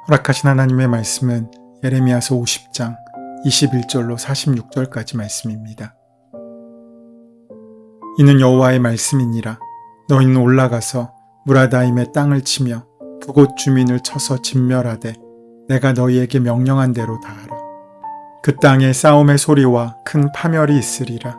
허락하신 하나님의 말씀은 예레미야서 50장 21절로 46절까지 말씀입니다. 이는 여호와의 말씀이니라. 너희는 올라가서 무라다임의 땅을 치며 그곳 주민을 쳐서 진멸하되 내가 너희에게 명령한 대로 다하라. 그 땅에 싸움의 소리와 큰 파멸이 있으리라.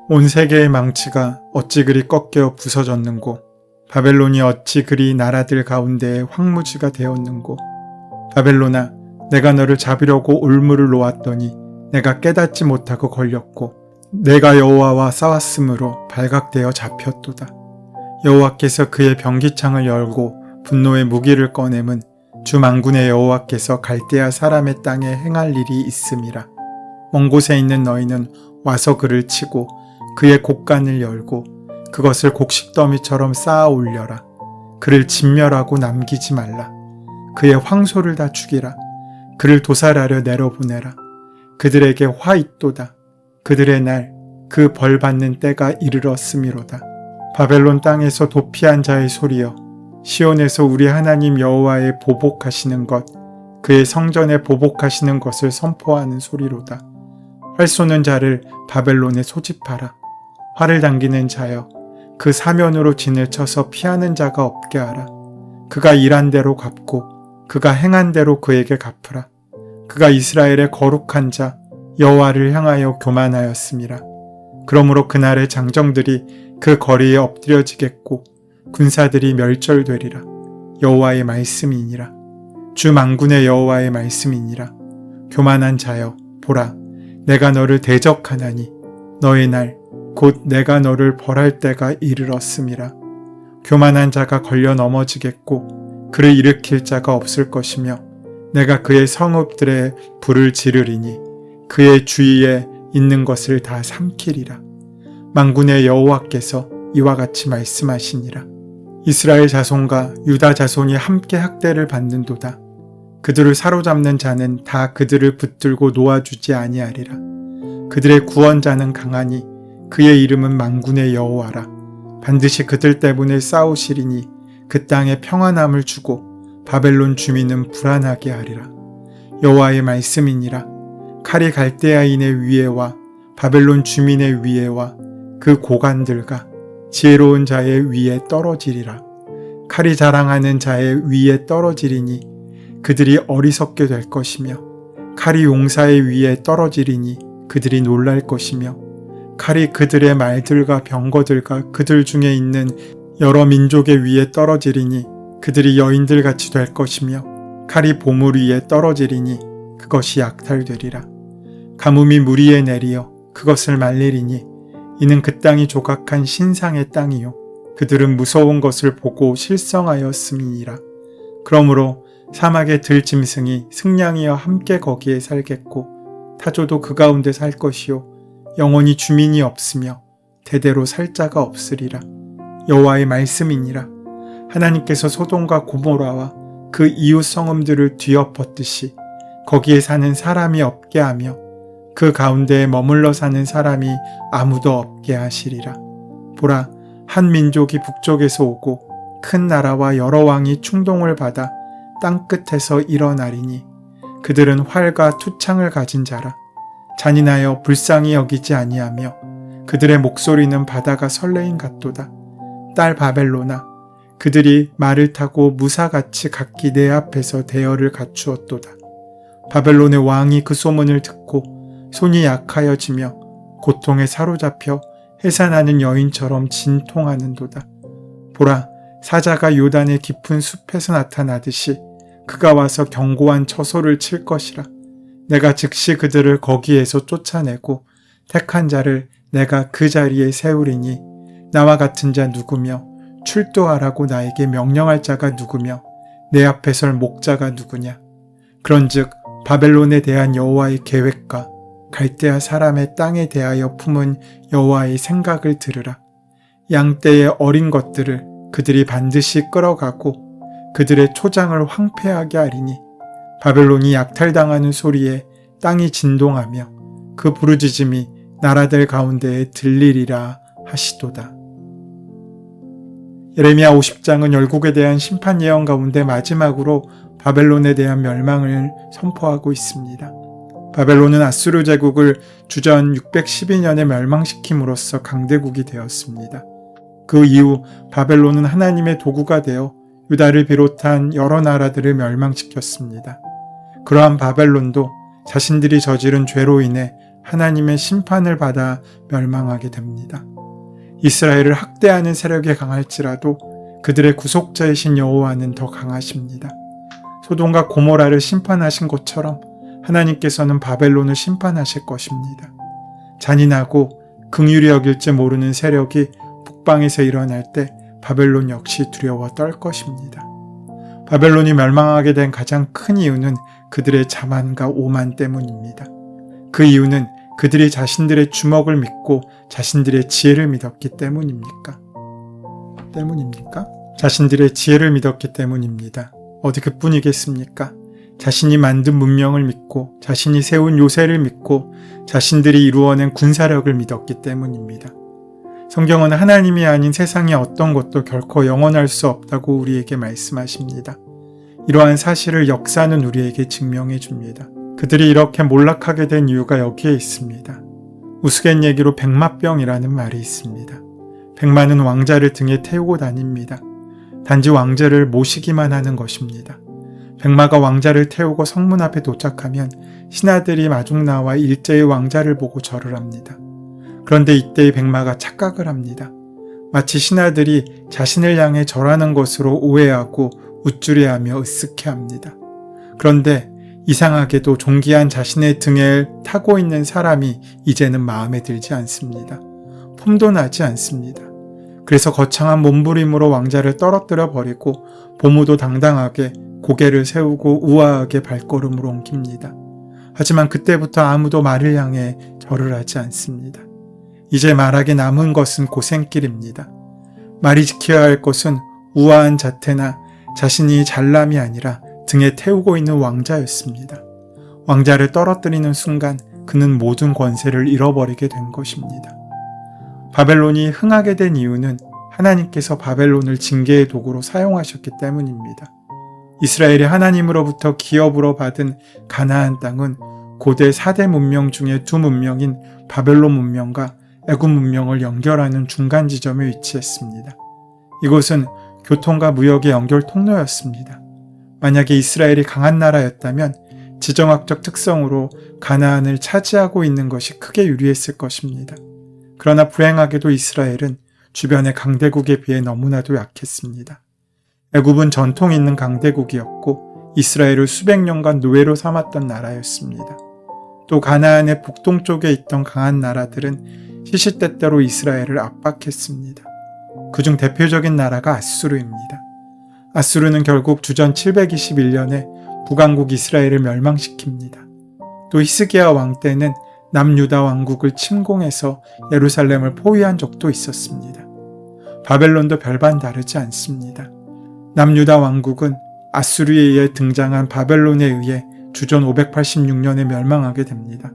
온 세계의 망치가 어찌 그리 꺾여 부서졌는고, 바벨론이 어찌 그리 나라들 가운데에 황무지가 되었는고. 바벨론아, 내가 너를 잡으려고 올무를 놓았더니 내가 깨닫지 못하고 걸렸고, 내가 여호와와 싸웠으므로 발각되어 잡혔도다. 여호와께서 그의 병기창을 열고 분노의 무기를 꺼냄은 주 만군의 여호와께서 갈대아 사람의 땅에 행할 일이 있음이라. 먼 곳에 있는 너희는 와서 그를 치고 그의 곡간을 열고 그것을 곡식더미처럼 쌓아 올려라. 그를 진멸하고 남기지 말라. 그의 황소를 다 죽이라. 그를 도살하려 내려보내라. 그들에게 화 있도다. 그들의 날 그 벌 받는 때가 이르렀음이로다. 바벨론 땅에서 도피한 자의 소리여, 시온에서 우리 하나님 여호와의 보복하시는 것, 그의 성전에 보복하시는 것을 선포하는 소리로다. 활 쏘는 자를 바벨론에 소집하라. 활을 당기는 자여, 그 사면으로 진을 쳐서 피하는 자가 없게 하라. 그가 일한 대로 갚고 그가 행한 대로 그에게 갚으라. 그가 이스라엘의 거룩한 자 여호와를 향하여 교만하였음이라. 그러므로 그날의 장정들이 그 거리에 엎드려지겠고 군사들이 멸절되리라. 여호와의 말씀이니라. 주 만군의 여호와의 말씀이니라. 교만한 자여, 보라, 내가 너를 대적하나니 너의 날 곧 내가 너를 벌할 때가 이르렀음이라. 교만한 자가 걸려 넘어지겠고 그를 일으킬 자가 없을 것이며, 내가 그의 성읍들에 불을 지르리니 그의 주위에 있는 것을 다 삼키리라. 만군의 여호와께서 이와 같이 말씀하시니라. 이스라엘 자손과 유다 자손이 함께 학대를 받는도다. 그들을 사로잡는 자는 다 그들을 붙들고 놓아주지 아니하리라. 그들의 구원자는 강하니 그의 이름은 만군의 여호와라. 반드시 그들 때문에 싸우시리니 그 땅에 평안함을 주고 바벨론 주민은 불안하게 하리라. 여호와의 말씀이니라. 칼이 갈대아인의 위에와 바벨론 주민의 위에와 그 고관들과 지혜로운 자의 위에 떨어지리라. 칼이 자랑하는 자의 위에 떨어지리니 그들이 어리석게 될 것이며, 칼이 용사의 위에 떨어지리니 그들이 놀랄 것이며, 칼이 그들의 말들과 병거들과 그들 중에 있는 여러 민족의 위에 떨어지리니 그들이 여인들같이 될 것이며, 칼이 보물 위에 떨어지리니 그것이 약탈되리라. 가뭄이 물 위에 내리어 그것을 말리리니 이는 그 땅이 조각한 신상의 땅이요 그들은 무서운 것을 보고 실성하였음이니라. 그러므로 사막의 들짐승이 승냥이와 함께 거기에 살겠고 타조도 그 가운데 살 것이요 영원히 주민이 없으며 대대로 살 자가 없으리라. 여호와의 말씀이니라. 하나님께서 소돔과 고모라와 그 이웃 성읍들을 뒤엎었듯이 거기에 사는 사람이 없게 하며 그 가운데에 머물러 사는 사람이 아무도 없게 하시리라. 보라, 한 민족이 북쪽에서 오고 큰 나라와 여러 왕이 충동을 받아 땅끝에서 일어나리니 그들은 활과 투창을 가진 자라. 잔인하여 불쌍히 여기지 아니하며 그들의 목소리는 바다가 설레임 같도다. 딸 바벨로나, 그들이 말을 타고 무사같이 각기 내 앞에서 대열을 갖추었도다. 바벨론의 왕이 그 소문을 듣고 손이 약하여지며 고통에 사로잡혀 해산하는 여인처럼 진통하는도다. 보라, 사자가 요단의 깊은 숲에서 나타나듯이 그가 와서 견고한 처소를 칠 것이라. 내가 즉시 그들을 거기에서 쫓아내고 택한 자를 내가 그 자리에 세우리니 나와 같은 자 누구며 출도하라고 나에게 명령할 자가 누구며 내 앞에 설 목자가 누구냐. 그런즉 바벨론에 대한 여호와의 계획과 갈대아 사람의 땅에 대하여 품은 여호와의 생각을 들으라. 양떼의 어린 것들을 그들이 반드시 끌어가고 그들의 초장을 황폐하게 하리니 바벨론이 약탈당하는 소리에 땅이 진동하며 그 부르짖음이 나라들 가운데에 들리리라 하시도다. 예레미야 50장은 열국에 대한 심판 예언 가운데 마지막으로 바벨론에 대한 멸망을 선포하고 있습니다. 바벨론은 아수르 제국을 주전 612년에 멸망시킴으로써 강대국이 되었습니다. 그 이후 바벨론은 하나님의 도구가 되어 유다를 비롯한 여러 나라들을 멸망시켰습니다. 그러한 바벨론도 자신들이 저지른 죄로 인해 하나님의 심판을 받아 멸망하게 됩니다. 이스라엘을 학대하는 세력이 강할지라도 그들의 구속자이신 여호와는 더 강하십니다. 소돔과 고모라를 심판하신 것처럼 하나님께서는 바벨론을 심판하실 것입니다. 잔인하고 긍휼히 여길지 모르는 세력이 북방에서 일어날 때 바벨론 역시 두려워 떨 것입니다. 바벨론이 멸망하게 된 가장 큰 이유는 그들의 자만과 오만 때문입니다. 그 이유는 그들이 자신들의 주먹을 믿고 자신들의 지혜를 믿었기 때문입니까? 자신들의 지혜를 믿었기 때문입니다. 어디 그뿐이겠습니까? 자신이 만든 문명을 믿고 자신이 세운 요새를 믿고 자신들이 이루어낸 군사력을 믿었기 때문입니다. 성경은 하나님이 아닌 세상의 어떤 것도 결코 영원할 수 없다고 우리에게 말씀하십니다. 이러한 사실을 역사는 우리에게 증명해 줍니다. 그들이 이렇게 몰락하게 된 이유가 여기에 있습니다. 우스갯얘기로 백마병이라는 말이 있습니다. 백마는 왕자를 등에 태우고 다닙니다. 단지 왕자를 모시기만 하는 것입니다. 백마가 왕자를 태우고 성문 앞에 도착하면 신하들이 마중 나와 일제히 왕자를 보고 절을 합니다. 그런데 이때의 백마가 착각을 합니다. 마치 신하들이 자신을 향해 절하는 것으로 오해하고 우쭐해하며 으쓱해합니다. 그런데 이상하게도 존귀한 자신의 등에 타고 있는 사람이 이제는 마음에 들지 않습니다. 폼도 나지 않습니다. 그래서 거창한 몸부림으로 왕자를 떨어뜨려 버리고 보무도 당당하게 고개를 세우고 우아하게 발걸음으로 옮깁니다. 하지만 그때부터 아무도 말을 향해 절을 하지 않습니다. 이제 말하기 남은 것은 고생길입니다. 말이 지켜야 할 것은 우아한 자태나 자신이 잘남이 아니라 등에 태우고 있는 왕자였습니다. 왕자를 떨어뜨리는 순간 그는 모든 권세를 잃어버리게 된 것입니다. 바벨론이 흥하게 된 이유는 하나님께서 바벨론을 징계의 도구로 사용하셨기 때문입니다. 이스라엘이 하나님으로부터 기업으로 받은 가나안 땅은 고대 4대 문명 중에 두 문명인 바벨론 문명과 애굽 문명을 연결하는 중간 지점에 위치했습니다. 이곳은 교통과 무역의 연결 통로였습니다. 만약에 이스라엘이 강한 나라였다면 지정학적 특성으로 가나안을 차지하고 있는 것이 크게 유리했을 것입니다. 그러나 불행하게도 이스라엘은 주변의 강대국에 비해 너무나도 약했습니다. 애굽은 전통 있는 강대국이었고 이스라엘을 수백 년간 노예로 삼았던 나라였습니다. 또 가나안의 북동쪽에 있던 강한 나라들은 시시때때로 이스라엘을 압박했습니다. 그중 대표적인 나라가 아수르입니다. 아수르는 결국 주전 721년에 북왕국 이스라엘을 멸망시킵니다. 또 히스기야 왕 때는 남유다 왕국을 침공해서 예루살렘을 포위한 적도 있었습니다. 바벨론도 별반 다르지 않습니다. 남유다 왕국은 아수르에 의해 등장한 바벨론에 의해 주전 586년에 멸망하게 됩니다.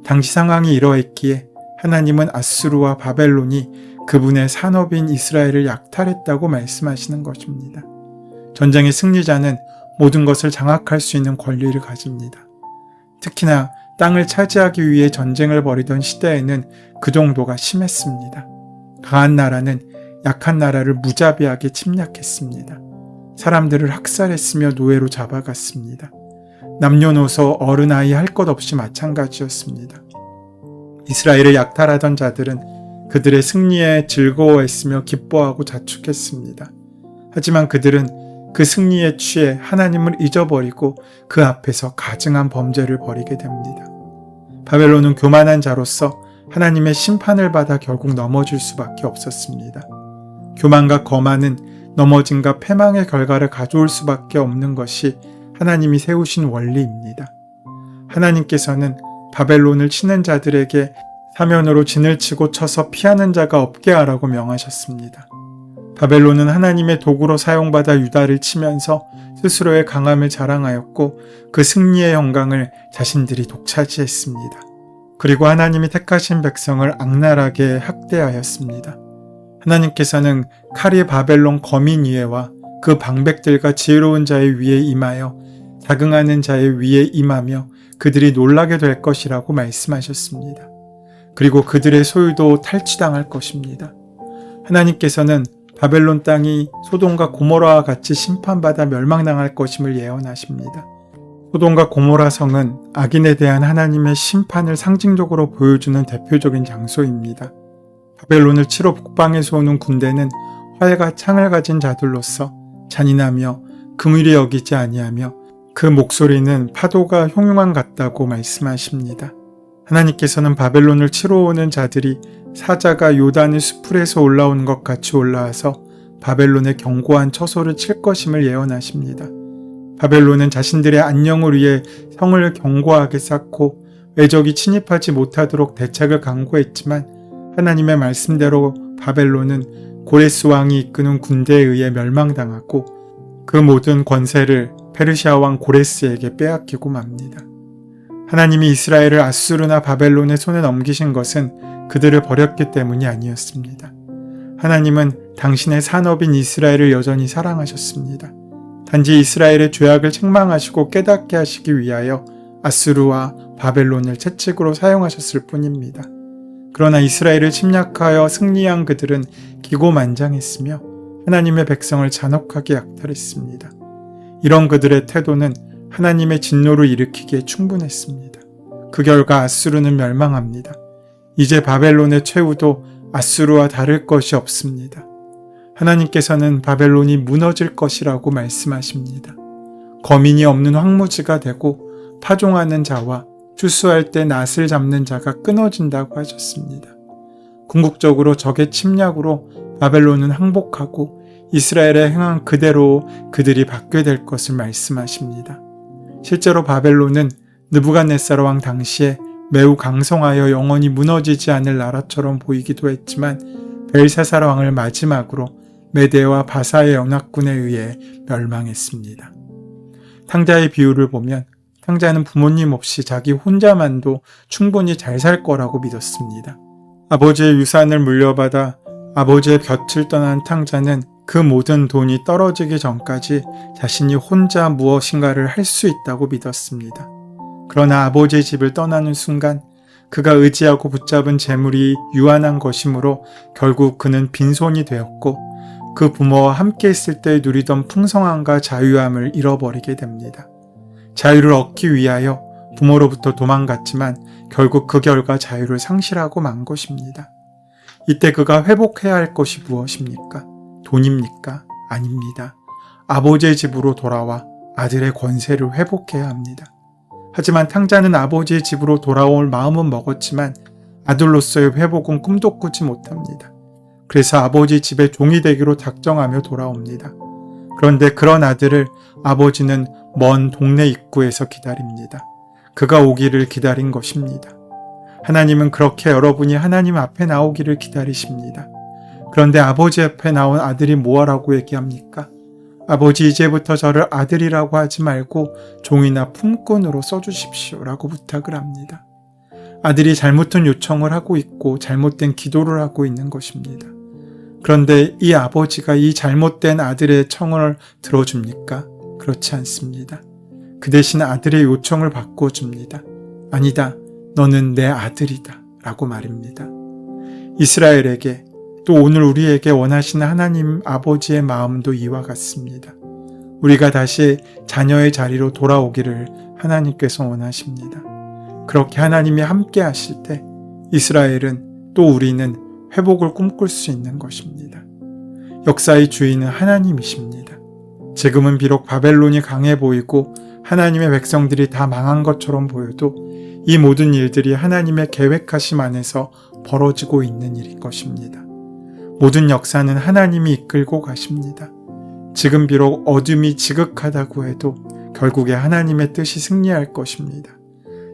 당시 상황이 이러했기에 하나님은 아수르와 바벨론이 그분의 산업인 이스라엘을 약탈했다고 말씀하시는 것입니다. 전쟁의 승리자는 모든 것을 장악할 수 있는 권리를 가집니다. 특히나 땅을 차지하기 위해 전쟁을 벌이던 시대에는 그 정도가 심했습니다. 강한 나라는 약한 나라를 무자비하게 침략했습니다. 사람들을 학살했으며 노예로 잡아갔습니다. 남녀노소 어른아이 할 것 없이 마찬가지였습니다. 이스라엘을 약탈하던 자들은 그들의 승리에 즐거워했으며 기뻐하고 자축했습니다. 하지만 그들은 그 승리에 취해 하나님을 잊어버리고 그 앞에서 가증한 범죄를 벌이게 됩니다. 바벨론은 교만한 자로서 하나님의 심판을 받아 결국 넘어질 수밖에 없었습니다. 교만과 거만은 넘어짐과 패망의 결과를 가져올 수밖에 없는 것이 하나님이 세우신 원리입니다. 하나님께서는 바벨론을 치는 자들에게 사면으로 진을 치고 쳐서 피하는 자가 없게 하라고 명하셨습니다. 바벨론은 하나님의 도구로 사용받아 유다를 치면서 스스로의 강함을 자랑하였고 그 승리의 영광을 자신들이 독차지했습니다. 그리고 하나님이 택하신 백성을 악랄하게 학대하였습니다. 하나님께서는 칼이 바벨론 거민 위에와 그 방백들과 지혜로운 자의 위에 임하여 자긍하는 자의 위에 임하며 그들이 놀라게 될 것이라고 말씀하셨습니다. 그리고 그들의 소유도 탈취당할 것입니다. 하나님께서는 바벨론 땅이 소돔과 고모라와 같이 심판받아 멸망당할 것임을 예언하십니다. 소돔과 고모라 성은 악인에 대한 하나님의 심판을 상징적으로 보여주는 대표적인 장소입니다. 바벨론을 치러 북방에서 오는 군대는 활과 창을 가진 자들로서 잔인하며 긍휼히 여기지 아니하며 그 목소리는 파도가 흉흉한 같다고 말씀하십니다. 하나님께서는 바벨론을 치러 오는 자들이 사자가 요단의 수풀에서 올라오는 것 같이 올라와서 바벨론의 견고한 처소를 칠 것임을 예언하십니다. 바벨론은 자신들의 안녕을 위해 성을 견고하게 쌓고 외적이 침입하지 못하도록 대책을 강구했지만 하나님의 말씀대로 바벨론은 고레스 왕이 이끄는 군대에 의해 멸망당하고 그 모든 권세를 페르시아 왕 고레스에게 빼앗기고 맙니다. 하나님이 이스라엘을 아수르나 바벨론의 손에 넘기신 것은 그들을 버렸기 때문이 아니었습니다. 하나님은 당신의 산업인 이스라엘을 여전히 사랑하셨습니다. 단지 이스라엘의 죄악을 책망하시고 깨닫게 하시기 위하여 아수르와 바벨론을 채찍으로 사용하셨을 뿐입니다. 그러나 이스라엘을 침략하여 승리한 그들은 기고만장했으며 하나님의 백성을 잔혹하게 약탈했습니다. 이런 그들의 태도는 하나님의 진노를 일으키기에 충분했습니다. 그 결과 아수르는 멸망합니다. 이제 바벨론의 최후도 아수르와 다를 것이 없습니다. 하나님께서는 바벨론이 무너질 것이라고 말씀하십니다. 거민이 없는 황무지가 되고 파종하는 자와 추수할 때 낫을 잡는 자가 끊어진다고 하셨습니다. 궁극적으로 적의 침략으로 바벨론은 항복하고 이스라엘의 행한 그대로 그들이 받게 될 것을 말씀하십니다. 실제로 바벨론은 느부갓네살 왕 당시에 매우 강성하여 영원히 무너지지 않을 나라처럼 보이기도 했지만 벨사살 왕을 마지막으로 메대와 바사의 연합군에 의해 멸망했습니다. 탕자의 비유를 보면 탕자는 부모님 없이 자기 혼자만도 충분히 잘 살 거라고 믿었습니다. 아버지의 유산을 물려받아 아버지의 곁을 떠난 탕자는 그 모든 돈이 떨어지기 전까지 자신이 혼자 무엇인가를 할 수 있다고 믿었습니다. 그러나 아버지의 집을 떠나는 순간 그가 의지하고 붙잡은 재물이 유한한 것이므로 결국 그는 빈손이 되었고 그 부모와 함께 있을 때 누리던 풍성함과 자유함을 잃어버리게 됩니다. 자유를 얻기 위하여 부모로부터 도망갔지만 결국 그 결과 자유를 상실하고 만 것입니다. 이때 그가 회복해야 할 것이 무엇입니까? 돈입니까? 아닙니다. 아버지의 집으로 돌아와 아들의 권세를 회복해야 합니다. 하지만 탕자는 아버지의 집으로 돌아올 마음은 먹었지만 아들로서의 회복은 꿈도 꾸지 못합니다. 그래서 아버지 집의 종이 되기로 작정하며 돌아옵니다. 그런데 그런 아들을 아버지는 먼 동네 입구에서 기다립니다. 그가 오기를 기다린 것입니다. 하나님은 그렇게 여러분이 하나님 앞에 나오기를 기다리십니다. 그런데 아버지 앞에 나온 아들이 뭐하라고 얘기합니까? 아버지 이제부터 저를 아들이라고 하지 말고 종이나 품꾼으로 써주십시오 라고 부탁을 합니다. 아들이 잘못된 요청을 하고 있고 잘못된 기도를 하고 있는 것입니다. 그런데 이 아버지가 이 잘못된 아들의 청을 들어줍니까? 그렇지 않습니다. 그 대신 아들의 요청을 바꿔줍니다. 아니다, 너는 내 아들이다 라고 말입니다. 이스라엘에게 또 오늘 우리에게 원하시는 하나님 아버지의 마음도 이와 같습니다. 우리가 다시 자녀의 자리로 돌아오기를 하나님께서 원하십니다. 그렇게 하나님이 함께 하실 때 이스라엘은 또 우리는 회복을 꿈꿀 수 있는 것입니다. 역사의 주인은 하나님이십니다. 지금은 비록 바벨론이 강해 보이고 하나님의 백성들이 다 망한 것처럼 보여도 이 모든 일들이 하나님의 계획하심 안에서 벌어지고 있는 일인 것입니다. 모든 역사는 하나님이 이끌고 가십니다. 지금 비록 어둠이 지극하다고 해도 결국에 하나님의 뜻이 승리할 것입니다.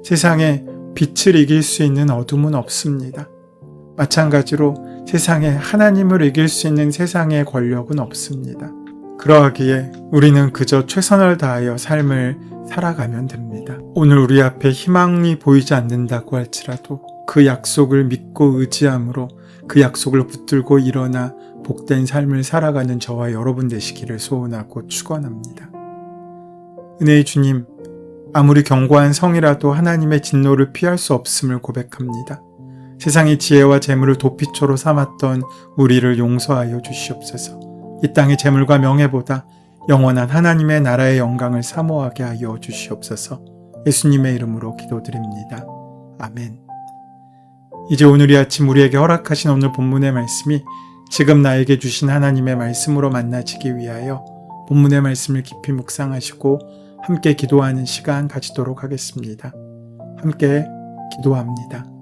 세상에 빛을 이길 수 있는 어둠은 없습니다. 마찬가지로 세상에 하나님을 이길 수 있는 세상의 권력은 없습니다. 그러하기에 우리는 그저 최선을 다하여 삶을 살아가면 됩니다. 오늘 우리 앞에 희망이 보이지 않는다고 할지라도 그 약속을 믿고 의지함으로 그 약속을 붙들고 일어나 복된 삶을 살아가는 저와 여러분 되시기를 소원하고 축원합니다. 은혜의 주님, 아무리 견고한 성이라도 하나님의 진노를 피할 수 없음을 고백합니다. 세상의 지혜와 재물을 도피초로 삼았던 우리를 용서하여 주시옵소서. 이 땅의 재물과 명예보다 영원한 하나님의 나라의 영광을 사모하게 하여 주시옵소서. 예수님의 이름으로 기도드립니다. 아멘. 이제 오늘 이 아침 우리에게 허락하신 오늘 본문의 말씀이 지금 나에게 주신 하나님의 말씀으로 만나지기 위하여 본문의 말씀을 깊이 묵상하시고 함께 기도하는 시간 가지도록 하겠습니다. 함께 기도합니다.